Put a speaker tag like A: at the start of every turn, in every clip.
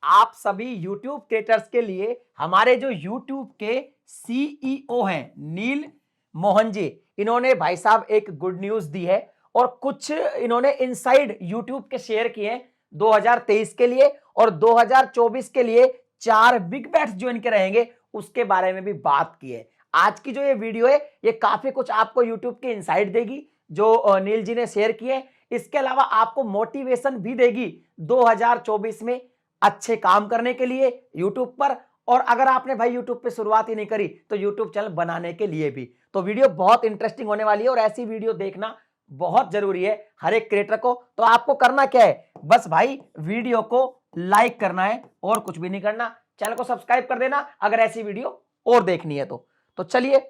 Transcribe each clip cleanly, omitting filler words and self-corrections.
A: आप सभी YouTube creators के लिए हमारे जो YouTube के सीईओ हैं नील मोहन जी, इन्होंने भाई साहब एक गुड न्यूज दी है और कुछ इन्होंने इनसाइड YouTube के शेयर किए हैं 2023 के लिए और 2024 के लिए 4 बिग बैट्स जो इनके रहेंगे उसके बारे में भी बात की है। आज की जो ये वीडियो है ये काफी कुछ आपको YouTube के इनसाइड देगी जो नील जी ने शेयर किए। इसके अलावा आपको मोटिवेशन भी देगी 2024 में अच्छे काम करने के लिए YouTube पर, और अगर आपने भाई YouTube पे शुरुआत ही नहीं करी तो YouTube चैनल बनाने के लिए भी। तो वीडियो बहुत इंटरेस्टिंग होने वाली है और ऐसी वीडियो देखना बहुत जरूरी है हर एक क्रिएटर को। तो आपको करना क्या है, बस भाई वीडियो को लाइक करना है और कुछ भी नहीं करना, चैनल को सब्सक्राइब कर देना अगर ऐसी वीडियो और देखनी है तो चलिए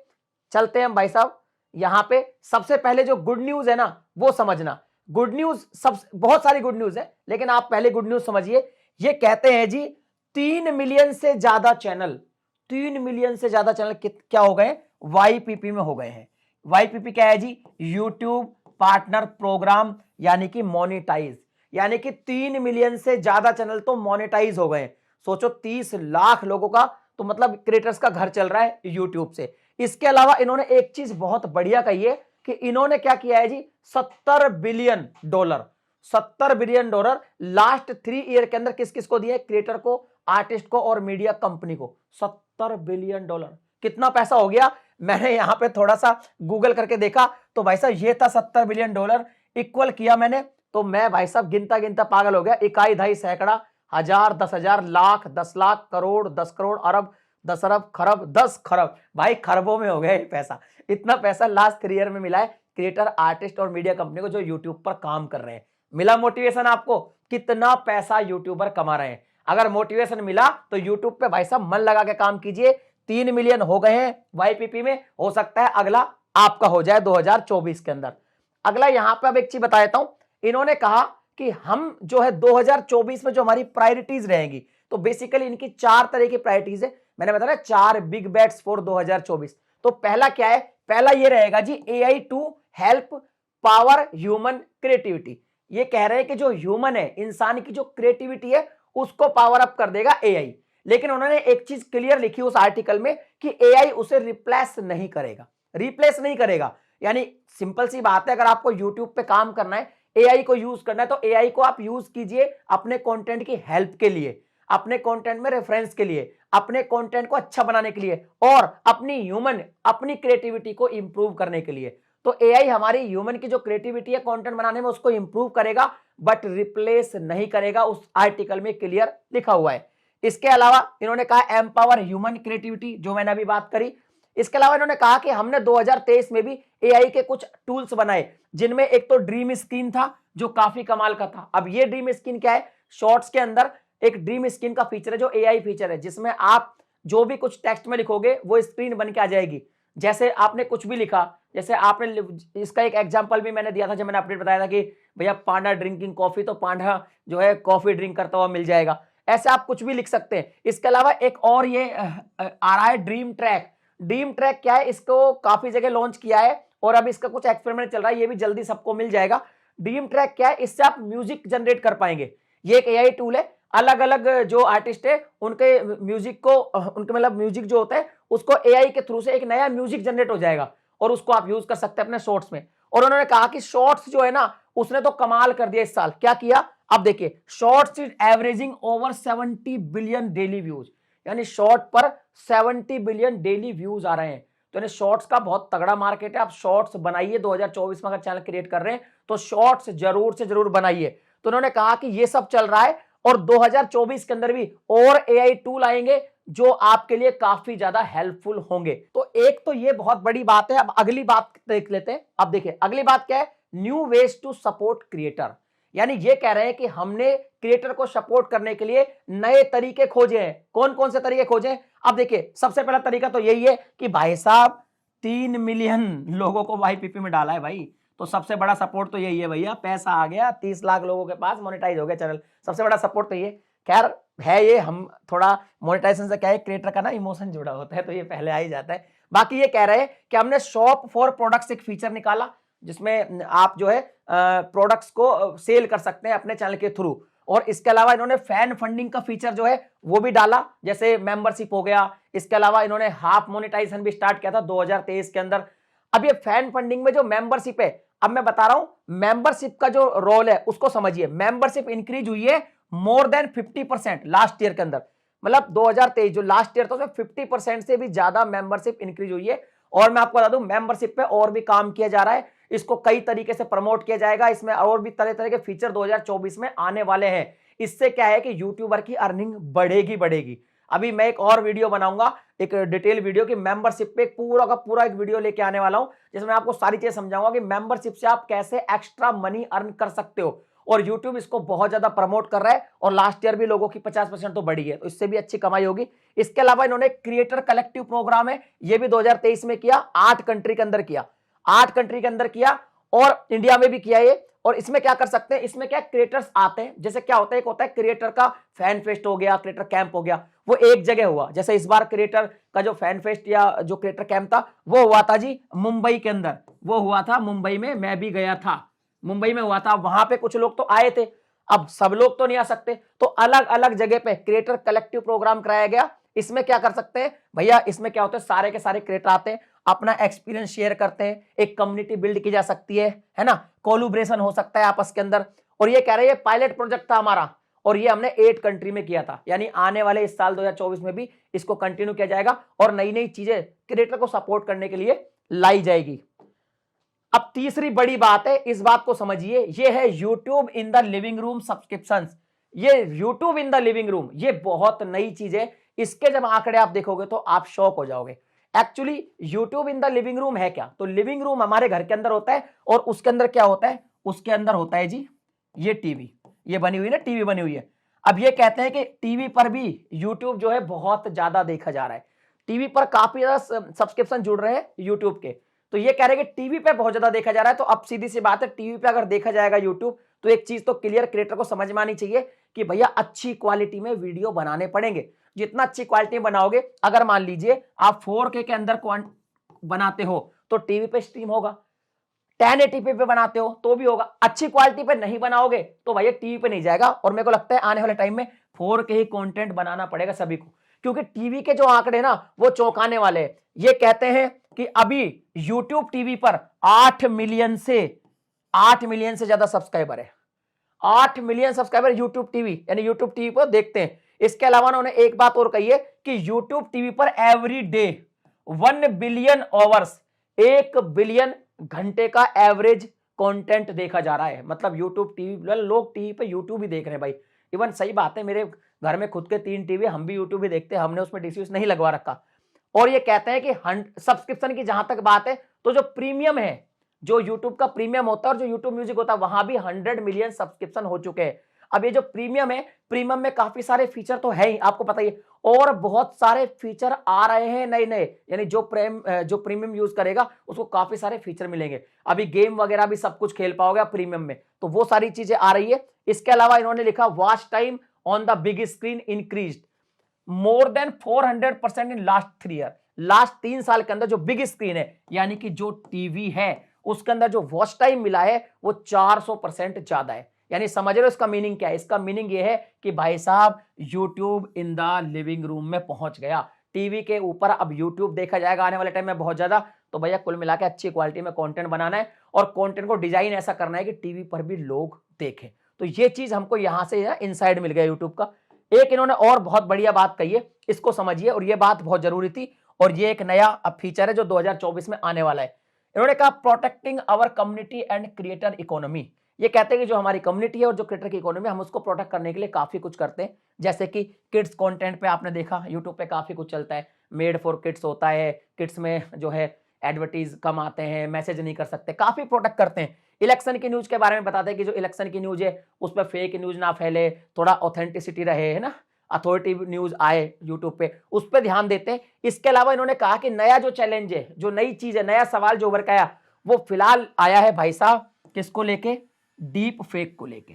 A: चलते हैं हम भाई साहब। यहां पे सबसे पहले जो गुड न्यूज है ना वो समझना। गुड न्यूज सब बहुत सारी गुड न्यूज है लेकिन आप पहले गुड न्यूज समझिए। ये कहते हैं जी 3 मिलियन से ज्यादा चैनल, 3 मिलियन से ज्यादा चैनल क्या हो गए, वाईपीपी में हो गए हैं। वाईपीपी क्या है जी, यूट्यूब पार्टनर प्रोग्राम, यानी कि मोनेटाइज, यानी कि 3 मिलियन से ज्यादा चैनल तो मोनेटाइज हो गए। सोचो 30 लाख लोगों का तो मतलब क्रिएटर्स का घर चल रहा है यूट्यूब से। इसके अलावा इन्होंने एक चीज बहुत बढ़िया कही है कि इन्होंने क्या किया है जी, $70 बिलियन, $70 बिलियन लास्ट 3 ईयर के अंदर किस किस को दिए, क्रिएटर को, आर्टिस्ट को और मीडिया कंपनी को। $70 बिलियन कितना पैसा हो गया। मैंने यहां पे थोड़ा सा गूगल करके देखा तो भाई साहब ये था $70 बिलियन। इक्वल किया मैंने तो मैं भाई साहब गिनता गिनता पागल हो गया। इकाई, दहाई, सैकड़ा, हजार, 10,000, लाख, 10 लाख, करोड़, 10 करोड़, अरब, 10 अरब, खरब, 10 खरब, भाई खरबों में हो गया ये पैसा। इतना पैसा लास्ट 3 ईयर में मिला है क्रिएटर, आर्टिस्ट और मीडिया कंपनी को जो यूट्यूब पर काम कर रहे हैं। मिला मोटिवेशन आपको, कितना पैसा यूट्यूबर कमा रहे हैं। अगर मोटिवेशन मिला तो यूट्यूब पे भाई साहब मन लगा के काम कीजिए। 3 मिलियन हो गए हैं वाईपीपी में, हो सकता है अगला आपका हो जाए 2024 के अंदर। अगला यहां पे अब एक चीज बता देता हूं, इन्होंने कहा कि हम जो है 2024 में जो हमारी प्रायोरिटीज रहेंगी, तो बेसिकली इनकी 4 तरह की प्रायोरिटीज है। मैंने बताया 4 बिग बैट्स फॉर 2024। तो पहला क्या है, पहला ये रहेगा G AI to help power human creativity. ये कह रहे हैं कि जो ह्यूमन है, इंसान की जो क्रिएटिविटी है उसको पावर अप कर देगा एआई। लेकिन उन्होंने एक चीज क्लियर लिखी उस आर्टिकल में कि एआई उसे रिप्लेस नहीं करेगा। यानी सिंपल सी बात है, अगर आपको यूट्यूब पे काम करना है, एआई को यूज करना है, तो एआई को आप यूज कीजिए अपने कंटेंट की हेल्प के लिए, अपने कंटेंट में रेफरेंस के लिए, अपने कंटेंट को अच्छा बनाने के लिए और अपनी क्रिएटिविटी को इंप्रूव करने के लिए। तो एआई हमारी ह्यूमन की जो क्रिएटिविटी है कंटेंट बनाने में उसको इंप्रूव करेगा बट रिप्लेस नहीं करेगा, उस आर्टिकल में क्लियर लिखा हुआ है। इसके अलावा इन्होंने कहा एम्पावर ह्यूमन क्रिएटिविटी, जो मैंने अभी बात करी। इसके अलावा इन्होंने कहा कि हमने 2023 में भी एआई के कुछ टूल्स बनाए, जिनमें एक तो ड्रीम स्क्रीन था जो काफी कमाल का था। अब ये ड्रीम स्क्रीन क्या है, शॉर्ट्स के अंदर एक ड्रीम स्क्रीन का फीचर है जो एआई फीचर है, जिसमें आप जो भी कुछ टेक्स्ट में लिखोगे वो स्क्रीन बन के आ जाएगी। जैसे आपने कुछ भी लिखा, जैसे आपने, इसका एक एग्जांपल भी मैंने दिया था जब मैंने अपडेट बताया था कि भैया पांडा ड्रिंकिंग कॉफी, तो पांडा जो है कॉफी ड्रिंक करता हुआ मिल जाएगा। ऐसे आप कुछ भी लिख सकते हैं। इसके अलावा एक और ये आ रहा है ड्रीम ट्रैक। ड्रीम ट्रैक क्या है, इसको काफी जगह लॉन्च किया है और अब इसका कुछ एक्सपेरिमेंट चल रहा है, ये भी जल्दी सबको मिल जाएगा। ड्रीम ट्रैक क्या है, इससे आप म्यूजिक जनरेट कर पाएंगे। ये एक एआई टूल है, अलग अलग जो आर्टिस्ट है उनके म्यूजिक को, उनके मतलब म्यूजिक जो होता है उसको एआई के थ्रू से एक नया म्यूजिक जनरेट हो जाएगा और उसको आप यूज कर सकते हैं अपने शॉर्ट्स में। और उन्होंने कहा कि शॉर्ट्स जो है ना उसने तो कमाल कर दिया इस साल। क्या किया, अब देखिए, shorts is averaging over 70 billion daily views, यानी शॉर्ट पर 70 बिलियन डेली व्यूज आ रहे हैं। तो यानी शॉर्ट्स का बहुत तगड़ा मार्केट है। आप शॉर्ट्स बनाइए 2024 में, अगर चैनल क्रिएट कर रहे हैं तो शॉर्ट्स जरूर से जरूर बनाइए। तो उन्होंने कहा कि ये सब चल रहा है और 2024 के अंदर भी और एआई टूल आएंगे जो आपके लिए काफी ज्यादा हेल्पफुल होंगे। तो एक तो ये बहुत बड़ी बात है। अब अगली बात देख लेते हैं। अब देखिए अगली बात क्या है, new ways to support creator. यानी ये कह रहे हैं कि हमने क्रिएटर को सपोर्ट करने के लिए नए तरीके खोजे हैं। कौन कौन से तरीके खोजे हैं, अब देखिए सबसे पहला तरीका तो यही है कि भाई साहब 3 मिलियन लोगों को वाईपीपी में डाला है भाई, तो सबसे बड़ा सपोर्ट तो यही है भैया। पैसा आ गया, 30 लाख लोगों के पास मोनेटाइज हो गया चैनल, सबसे बड़ा सपोर्ट तो ये। खैर है ये, हम थोड़ा मोनेटाइजेशन से क्या है, क्रिएटर का ना इमोशन जुड़ा होता है तो ये पहले आ ही जाता है। बाकी ये कह रहे हैं कि हमने शॉप फॉर प्रोडक्ट्स एक फीचर निकाला जिसमें आप जो है प्रोडक्ट्स को सेल कर सकते हैं अपने चैनल के थ्रू। और इसके अलावा इन्होंने फैन फंडिंग का फीचर जो है वो भी डाला, जैसे मेंबरशिप हो गया। इसके अलावा इन्होंने हाफ मोनेटाइजेशन भी स्टार्ट किया था 2023 के अंदर। अब ये फैन फंडिंग में जो मेंबरशिप है, अब मैं बता रहा हूं मेंबरशिप का जो रोल है उसको समझिए। मेंबरशिप इंक्रीज हुई है मोर देन 50% लास्ट ईयर के अंदर, मतलब 2023 जो लास्ट ईयर था उसमें 50% से भी ज्यादा मेंबरशिप इंक्रीज हुई है। और मैं आपको बता दूं मेंबरशिप पे और भी काम किया जा रहा है, इसको कई तरीके से प्रमोट किया जाएगा, इसमें और भी तरह तरह के फीचर 2024 में आने वाले हैं। इससे क्या है कि यूट्यूबर की अर्निंग बढ़ेगी। अभी मैं एक और वीडियो बनाऊंगा, एक डिटेल वीडियो की मेंबरशिप पे पूरा का पूरा एक वीडियो लेके आने वाला हूं, जिसमें आपको सारी चीजें समझाऊंगा कि मेंबरशिप से आप कैसे एक्स्ट्रा मनी अर्न कर सकते हो। और YouTube इसको बहुत ज्यादा प्रमोट कर रहा है, और लास्ट ईयर भी लोगों की 50% तो बढ़ी है, तो इससे भी अच्छी कमाई होगी। इसके अलावा इन्होंने क्रिएटर कलेक्टिव प्रोग्राम है, ये भी 2023 में किया, 8 कंट्री के अंदर किया, 8 कंट्री के अंदर किया, और इंडिया में भी किया ये। और इसमें क्या कर सकते हैं, इसमें क्या क्रिएटर्स आते हैं, जैसे क्या होता है, एक होता है क्रिएटर का फैन फेस्ट हो गया, क्रिएटर कैंप हो गया, वो एक जगह हुआ। जैसे इस बार क्रिएटर का जो फैन फेस्ट या जो क्रिएटर कैंप था वो हुआ था जी मुंबई के अंदर, वो हुआ था मुंबई में, मैं भी गया था, मुंबई में हुआ था। वहां पे कुछ लोग तो आए थे, अब सब लोग तो नहीं आ सकते, तो अलग अलग जगह पे क्रिएटर कलेक्टिव प्रोग्राम कराया गया। इसमें क्या कर सकते हैं भैया, इसमें क्या होता है, सारे के सारे क्रिएटर आते हैं, अपना एक्सपीरियंस शेयर करते हैं, एक कम्युनिटी बिल्ड की जा सकती है ना, कोलैबोरेशन हो सकता है आपस के अंदर। और ये कह रहे हैं पायलट प्रोजेक्ट था हमारा, और ये हमने 8 कंट्री में किया था, यानी आने वाले इस साल 2024 में भी इसको कंटिन्यू किया जाएगा, और नई नई चीजें क्रिएटर को सपोर्ट करने के लिए लाई जाएगी। अब तीसरी बड़ी बात है, इस बात को समझिए, ये है YouTube in the living room subscriptions. ये YouTube in the living room, ये बहुत नई चीज है, इसके जब आंकड़े आप देखोगे तो आप शॉक हो जाओगे। Actually YouTube in the living room है क्या, तो लिविंग रूम हमारे घर के अंदर होता है, और उसके अंदर क्या होता है, उसके अंदर होता है जी ये टीवी, ये बनी हुई ना, टीवी बनी हुई है। अब ये कहते हैं कि टीवी पर भी YouTube जो है बहुत ज्यादा देखा जा रहा है, टीवी पर काफी ज्यादा सब्सक्रिप्शन जुड़ रहे हैं YouTube के, तो ये कह रहे हैं कि टीवी पे बहुत ज्यादा देखा जा रहा है। तो अब सीधी सी बात है, टीवी पे अगर देखा जाएगा यूट्यूब, तो एक चीज तो क्लियर क्रिएटर को समझ में आनी चाहिए कि भैया अच्छी क्वालिटी में वीडियो बनाने पड़ेंगे। जितना अच्छी क्वालिटी बनाओगे, अगर मान लीजिए आप 4K के अंदर बनाते हो तो टीवी पे स्ट्रीम होगा, 1080p पे बनाते हो तो भी होगा, अच्छी क्वालिटी पे नहीं बनाओगे तो भैया टीवी पे नहीं जाएगा। और मेरे को लगता है आने वाले टाइम में 4K ही कंटेंट बनाना पड़ेगा सभी को, क्योंकि टीवी के जो आंकड़े ना वो चौंकाने वाले हैं। ये कहते हैं कि अभी YouTube टीवी पर 8 मिलियन से ज्यादा सब्सक्राइबर है, 8 मिलियन सब्सक्राइबर YouTube टीवी, यानी YouTube टीवी पर देखते हैं। इसके अलावा उन्होंने एक बात और कही है कि YouTube टीवी पर every day 1 billion hours, 1 billion घंटे का एवरेज कंटेंट देखा जा रहा है। मतलब YouTube टीवी, लोग टीवी पे YouTube ही देख रहे हैं भाई। इवन सही बात है, मेरे घर में खुद के 3 टीवी, हम भी YouTube ही देखते हैं, हमने उसमें डिश नहीं लगवा रखा। और ये कहते हैं कि सब्सक्रिप्शन की जहां तक बात है, तो जो प्रीमियम है, जो YouTube का प्रीमियम होता है और जो YouTube म्यूजिक होता है, वहां भी 100 मिलियन सब्सक्रिप्शन हो चुके हैं। अब ये जो प्रीमियम है, प्रीमियम में काफी सारे फीचर तो है ही, आपको पता ही है, और बहुत सारे फीचर आ रहे हैं नए, यानी जो प्रीमियम यूज करेगा उसको काफी सारे फीचर मिलेंगे। अभी गेम वगैरह भी सब कुछ खेल पाओगे प्रीमियम में, तो वो सारी चीजें आ रही है। इसके अलावा इन्होंने लिखा watch time on the big screen increased more than 400% in last 3 year. Last 3 साल के अंदर जो बिग स्क्रीन है, यानी कि जो टीवी है, उसके अंदर जो वॉच टाइम मिला है वो 400% ज्यादा है। यानी समझ रहे हो इसका मीनिंग क्या है, इसका मीनिंग ये है कि भाई साहब YouTube in the living room में पहुंच गया, टीवी के ऊपर अब YouTube देखा जाएगा आने वाले टाइम में बहुत ज्यादा। तो भैया कुल मिला के अच्छी क्वालिटी में कंटेंट बनाना है, और कंटेंट को डिजाइन ऐसा करना है कि टीवी पर भी लोग देखें। तो ये चीज हमको यहां से इनसाइड मिल गया यूट्यूब का। एक इन्होंने और बहुत बढ़िया बात कही है, इसको समझिए, और ये बात बहुत जरूरी थी, और ये एक नया फीचर है जो 2024 में आने वाला है। इन्होंने कहा protecting our community and creator economy. ये कहते हैं कि जो हमारी कम्युनिटी है और जो क्रिएटर की इकोनॉमी, हम उसको प्रोटेक्ट करने के लिए काफी कुछ करते हैं। जैसे कि किड्स कंटेंट पे आपने देखा यूट्यूब पे काफी कुछ चलता है, मेड फॉर किड्स होता है, किड्स में जो है एडवर्टीज कम आते हैं, मैसेज नहीं कर सकते, काफी प्रोटेक्ट करते हैं। इलेक्शन की न्यूज के बारे में बताते हैं कि जो इलेक्शन की न्यूज है उस पर फेक न्यूज ना फैले, थोड़ा ऑथेंटिसिटी रहे, है ना, अथॉरिटी न्यूज आए यूट्यूब पे, उस पर ध्यान देते हैं। इसके अलावा इन्होंने कहा कि नया जो चैलेंज है, जो नई चीज है, नया सवाल जो उभर के आया, वो फिलहाल आया है भाई साहब किसको लेके, डीप फेक को लेके।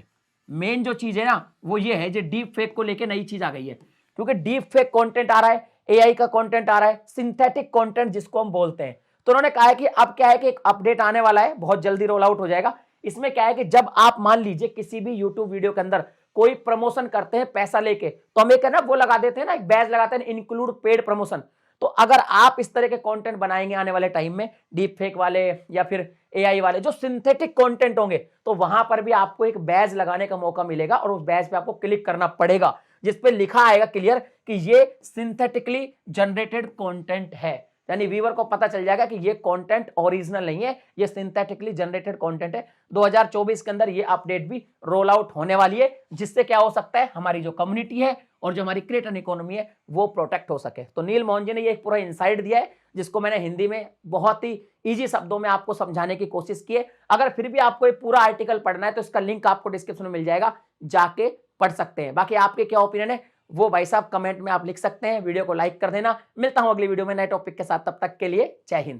A: मेन जो चीज है ना वो ये है, जो डीप फेक को लेके नई चीज आ गई है, क्योंकि डीप फेक कंटेंट आ रहा है, एआई का कंटेंट आ रहा है, सिंथेटिक कंटेंट जिसको हम बोलते हैं। तो उन्होंने कहा है कि अब क्या है कि एक अपडेट आने वाला है, बहुत जल्दी रोल आउट हो जाएगा। इसमें क्या है कि जब आप मान लीजिए किसी भी यूट्यूब वीडियो के अंदर कोई प्रमोशन करते हैं पैसा लेके, तो हम एक है ना वो लगा देते हैं ना, एक बैज लगाते हैं इंक्लूड पेड प्रमोशन। तो अगर आप इस तरह के कंटेंट बनाएंगे आने वाले टाइम में, डीप फेक वाले या फिर एआई वाले जो सिंथेटिक कंटेंट होंगे, तो वहां पर भी आपको एक बैज लगाने का मौका मिलेगा और उस बैज पे आपको क्लिक करना पड़ेगा, जिसपे लिखा आएगा क्लियर कि ये सिंथेटिकली जनरेटेड कंटेंट है। यानी व्यूअर को पता चल जाएगा कि ये कंटेंट ओरिजिनल नहीं है, ये सिंथेटिकली जनरेटेड कंटेंट है। 2024 के अंदर ये अपडेट भी रोल आउट होने वाली है, जिससे क्या हो सकता है, हमारी जो कम्युनिटी है और जो हमारी क्रिएटर इकोनॉमी है वो प्रोटेक्ट हो सके। तो नील मोहनजी ने ये पूरा इनसाइट दिया है, जिसको मैंने हिंदी में बहुत ही इजी शब्दों में आपको समझाने की कोशिश की है। अगर फिर भी आपको ये पूरा आर्टिकल पढ़ना है तो इसका लिंक आपको डिस्क्रिप्शन में मिल जाएगा, जाके पढ़ सकते हैं। बाकी आपके क्या ओपिनियन है वो भाई साहब कमेंट में आप लिख सकते हैं। वीडियो को लाइक कर देना। मिलता हूं अगली वीडियो में नए टॉपिक के साथ, तब तक के लिए जय हिंद।